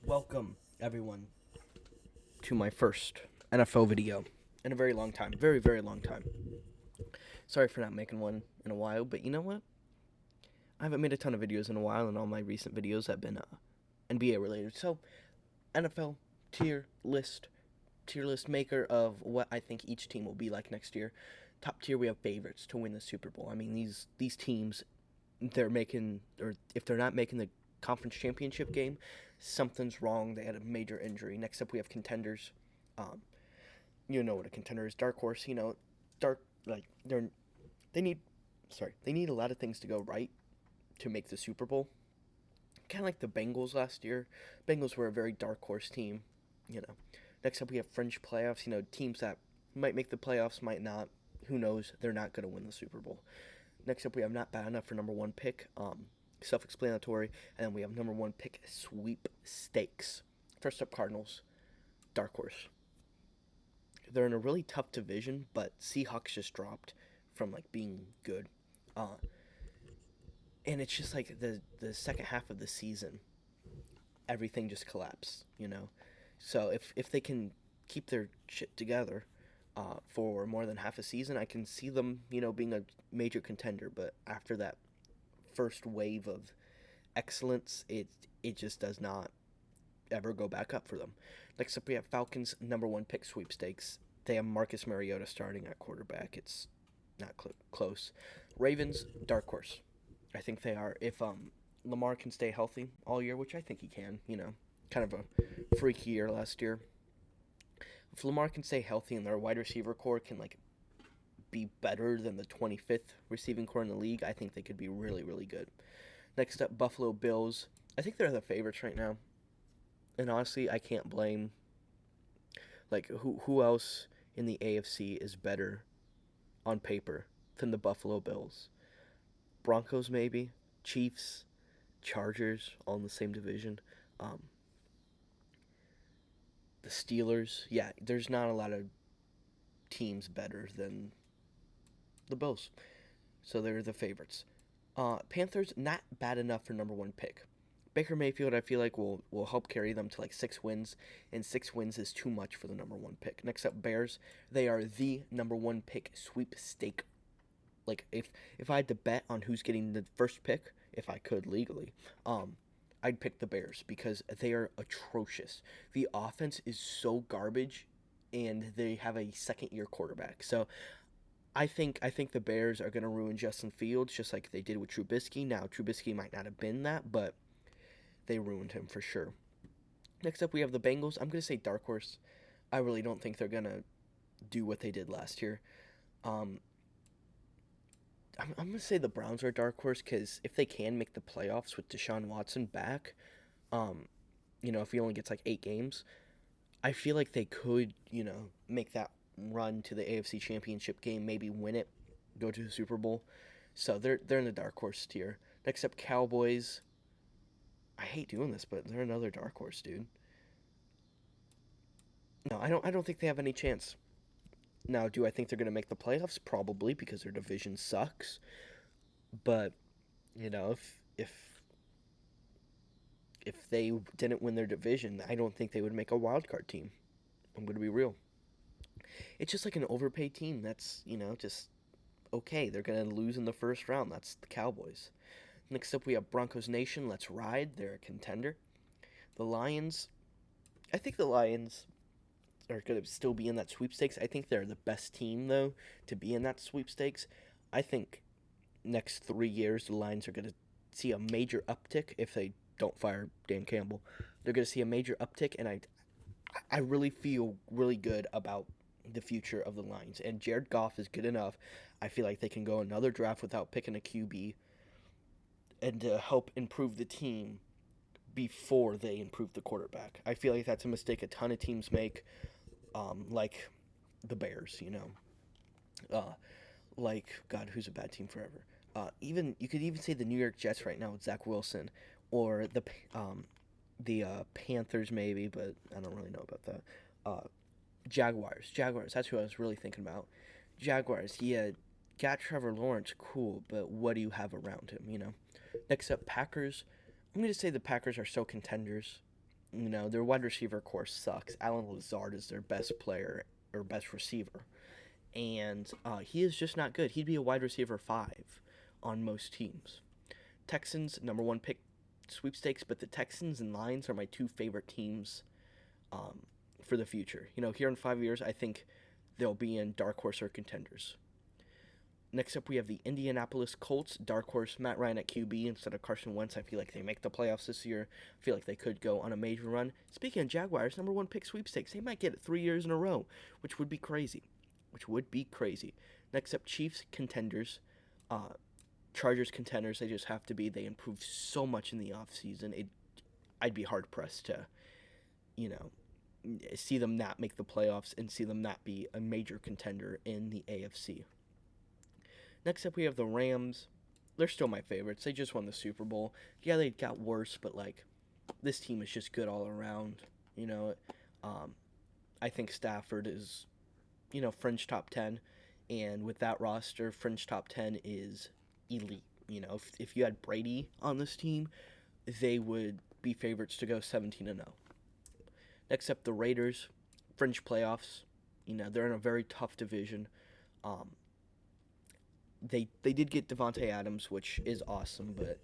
Welcome, everyone, to my first NFL video in a very long time. Very, very long time. Sorry for not making one in a while, but you know what? I haven't made a ton of videos in a while, and all my recent videos have been NBA related. So, NFL tier list maker of what I think each team will be like next year. Top tier, we have favorites to win the Super Bowl. I mean, these teams, they're making, or if they're not making the conference championship game, something's wrong. They had a major injury. Next up, we have contenders. Um, you know what a contender is? Dark horse. Dark like they need, they need a lot of things to go right to make the Super Bowl. Kind of like the Bengals last year. Bengals were a very dark horse team. You know. Next up, we have fringe playoffs. Teams that might make the playoffs, might not. Who knows? They're not going to win the Super Bowl. Next up, we have not bad enough for number one pick. Self-explanatory. And then we have number one pick sweepstakes. First up, Cardinals, dark horse. They're in a really tough division, but Seahawks just dropped from being good, and it's just like the second half of the season, everything just collapsed. So if they can keep their shit together, for more than half a season, I can see them being a major contender. But after that first wave of excellence, it just does not ever go back up for them. Next up, we have Falcons number one pick sweepstakes. They have Marcus Mariota starting at quarterback. It's not close. Ravens dark horse. I think they are. If Lamar can stay healthy all year, which I think he can. Kind of a freaky year last year. If Lamar can stay healthy and their wide receiver core can be better than the 25th receiving core in the league, I think they could be really, really good. Next up, Buffalo Bills. I think they're the favorites right now. And honestly, I can't blame. Who else in the AFC is better on paper than the Buffalo Bills? Broncos maybe, Chiefs, Chargers, all in the same division. Um, the Steelers. Yeah, there's not a lot of teams better than the Bills. So they're the favorites. Panthers, not bad enough for number one pick. Baker Mayfield, I feel like, will help carry them to 6 wins, and 6 wins is too much for the number one pick. Next up, Bears. They are the number one pick sweepstake. If I had to bet on who's getting the first pick, if I could legally, I'd pick the Bears because they are atrocious. The offense is so garbage, and they have a second-year quarterback. So I think the Bears are going to ruin Justin Fields just like they did with Trubisky. Now, Trubisky might not have been that, but they ruined him for sure. Next up, we have the Bengals. I'm going to say dark horse. I really don't think they're going to do what they did last year. I'm going to say the Browns are a dark horse because if they can make the playoffs with Deshaun Watson back, if he only gets 8 games, I feel like they could, make that run to the AFC Championship game, maybe win it, go to the Super Bowl. So they're in the dark horse tier. Next up, Cowboys. I hate doing this, but they're another dark horse, dude. No, I don't think they have any chance. Now, do I think they're going to make the playoffs? Probably, because their division sucks. But, if they didn't win their division, I don't think they would make a wild card team. I'm going to be real. It's just like an overpaid team that's, just okay. They're going to lose in the first round. That's the Cowboys. Next up, we have Broncos Nation. Let's ride. They're a contender. The Lions. I think the Lions are going to still be in that sweepstakes. I think they're the best team, though, to be in that sweepstakes. I think next 3 years, the Lions are going to see a major uptick if they don't fire Dan Campbell. They're going to see a major uptick, and I really feel really good about the future of the Lions. And Jared Goff is good enough. I feel like they can go another draft without picking a QB and to help improve the team before they improve the quarterback. I feel like that's a mistake a ton of teams make, like the Bears, God, who's a bad team forever? Even you could even say the New York Jets right now with Zach Wilson, or the Panthers maybe, but I don't really know about that. Jaguars. That's who I was really thinking about. Jaguars. Yeah, got Trevor Lawrence, cool, but what do you have around him? Next up, Packers. I'm going to say the Packers are still contenders. Their wide receiver core sucks. Alan Lazard is their best player or best receiver, and he is just not good. He'd be a wide receiver 5 on most teams. Texans, number one pick sweepstakes, but the Texans and Lions are my two favorite teams um, for the future. Here in 5 years, I think they'll be in dark horse or contenders. Next up, we have the Indianapolis Colts, dark horse Matt Ryan at QB instead of Carson Wentz. I feel like they make the playoffs this year. I feel like they could go on a major run. Speaking of Jaguars, number one pick sweepstakes, they might get it 3 years in a row, which would be crazy. Next up, Chiefs, contenders. Chargers, contenders. They just have to be. They improved so much in the offseason. I'd be hard pressed to, you know, see them not make the playoffs and see them not be a major contender in the AFC. Next up, we have the Rams. They're still my favorites. They just won the Super Bowl. Yeah, they got worse, but this team is just good all around. I think Stafford is, fringe top 10, and with that roster, fringe top 10 is elite. If you had Brady on this team, they would be favorites to go 17-0. Next up, the Raiders, fringe playoffs. They're in a very tough division. They did get Devontae Adams, which is awesome, but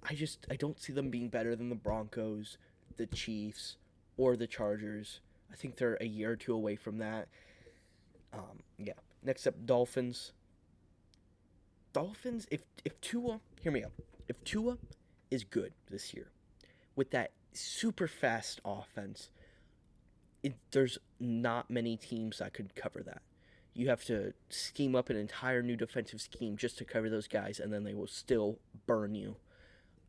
I don't see them being better than the Broncos, the Chiefs, or the Chargers. I think they're a year or two away from that. Yeah. Next up, Dolphins. If Tua, hear me out. If Tua is good this year, with that super fast offense, there's not many teams that could cover that. You have to scheme up an entire new defensive scheme just to cover those guys, and then they will still burn you.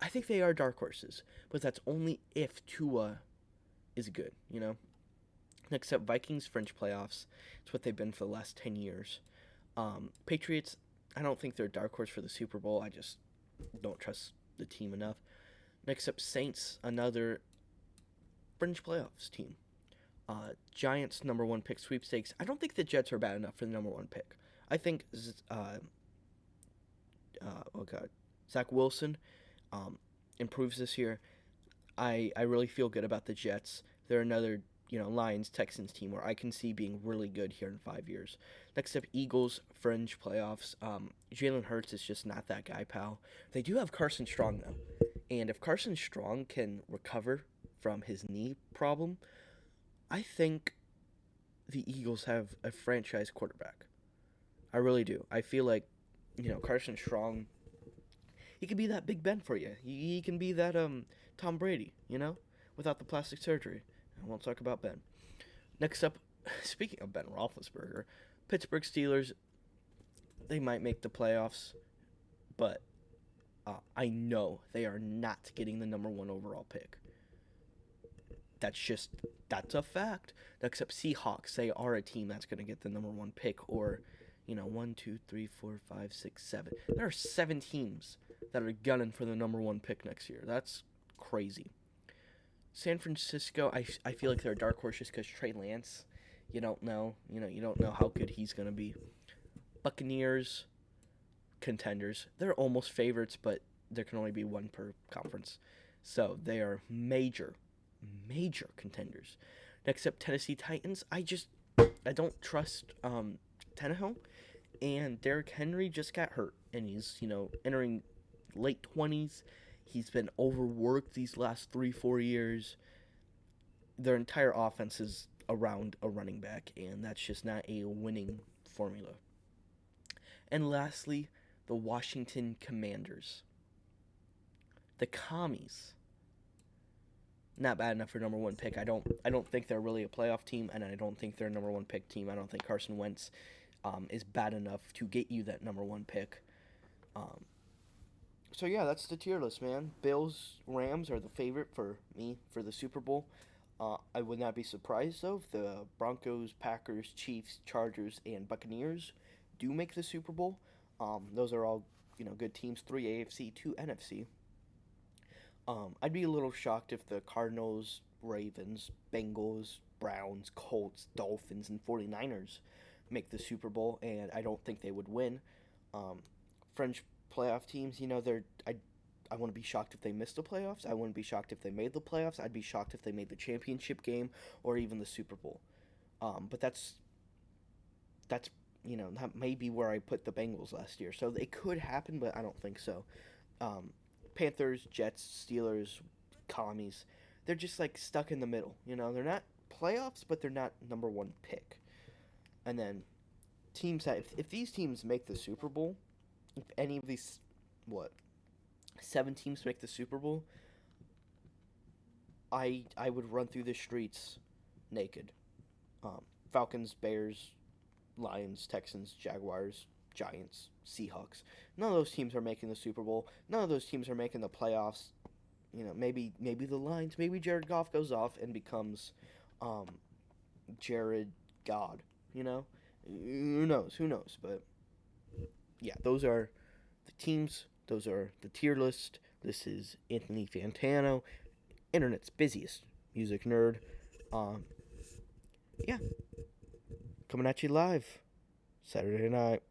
I think they are dark horses, but that's only if Tua is good, Next up, Vikings, fringe playoffs. It's what they've been for the last 10 years. Patriots, I don't think they're a dark horse for the Super Bowl. I just don't trust the team enough. Next up, Saints, another fringe playoffs team. Giants, number one pick sweepstakes. I don't think the Jets are bad enough for the number one pick. I think, Zach Wilson improves this year. I really feel good about the Jets. They're another, Lions, Texans team where I can see being really good here in 5 years. Next up, Eagles, fringe playoffs. Jalen Hurts is just not that guy, pal. They do have Carson Strong, though. And if Carson Strong can recover from his knee problem, I think the Eagles have a franchise quarterback. I really do. I feel like, Carson Strong, he could be that Big Ben for you. He can be that Tom Brady, without the plastic surgery. I won't talk about Ben. Next up, speaking of Ben Roethlisberger, Pittsburgh Steelers, they might make the playoffs, but I know they are not getting the number one overall pick. That's a fact. Next up, Seahawks, they are a team that's going to get the number one pick, or, 1, 2, 3, 4, 5, 6, 7. There are 7 teams that are gunning for the number one pick next year. That's crazy. San Francisco, I feel like they're a dark horse just because Trey Lance, you don't know how good he's going to be. Buccaneers, contenders, they're almost favorites, but there can only be one per conference. So they are major contenders. Next up, Tennessee Titans. I don't trust Tannehill, and Derrick Henry just got hurt, and he's entering late 20s. He's been overworked these last 3-4 years. Their entire offense is around a running back, and that's just not a winning formula. And lastly, the Washington Commanders. The Commies. Not bad enough for number one pick. I don't think they're really a playoff team, and I don't think they're a number one pick team. I don't think Carson Wentz is bad enough to get you that number one pick. So yeah, that's the tier list, man. Bills, Rams are the favorite for me for the Super Bowl. I would not be surprised though if the Broncos, Packers, Chiefs, Chargers, and Buccaneers do make the Super Bowl. Those are all good teams. 3 AFC, 2 NFC. I'd be a little shocked if the Cardinals, Ravens, Bengals, Browns, Colts, Dolphins, and 49ers make the Super Bowl, and I don't think they would win. French playoff teams, I wouldn't be shocked if they missed the playoffs. I wouldn't be shocked if they made the playoffs. I'd be shocked if they made the championship game or even the Super Bowl. But that's that may be where I put the Bengals last year. So it could happen, but I don't think so. Um, Panthers, Jets, Steelers, Commies, they're just like stuck in the middle. They're not playoffs, but they're not number one pick. And then teams that if these teams make the Super Bowl, if any of these what 7 teams make the Super Bowl, I would run through the streets naked. Falcons, Bears, Lions, Texans, Jaguars, Giants, Seahawks. None of those teams are making the Super Bowl. None of those teams are making the playoffs. Maybe the Lions. Maybe Jared Goff goes off and becomes Jared God. Who knows? Who knows? But yeah, those are the teams. Those are the tier list. This is Anthony Fantano, internet's busiest music nerd. Yeah, coming at you live Saturday night.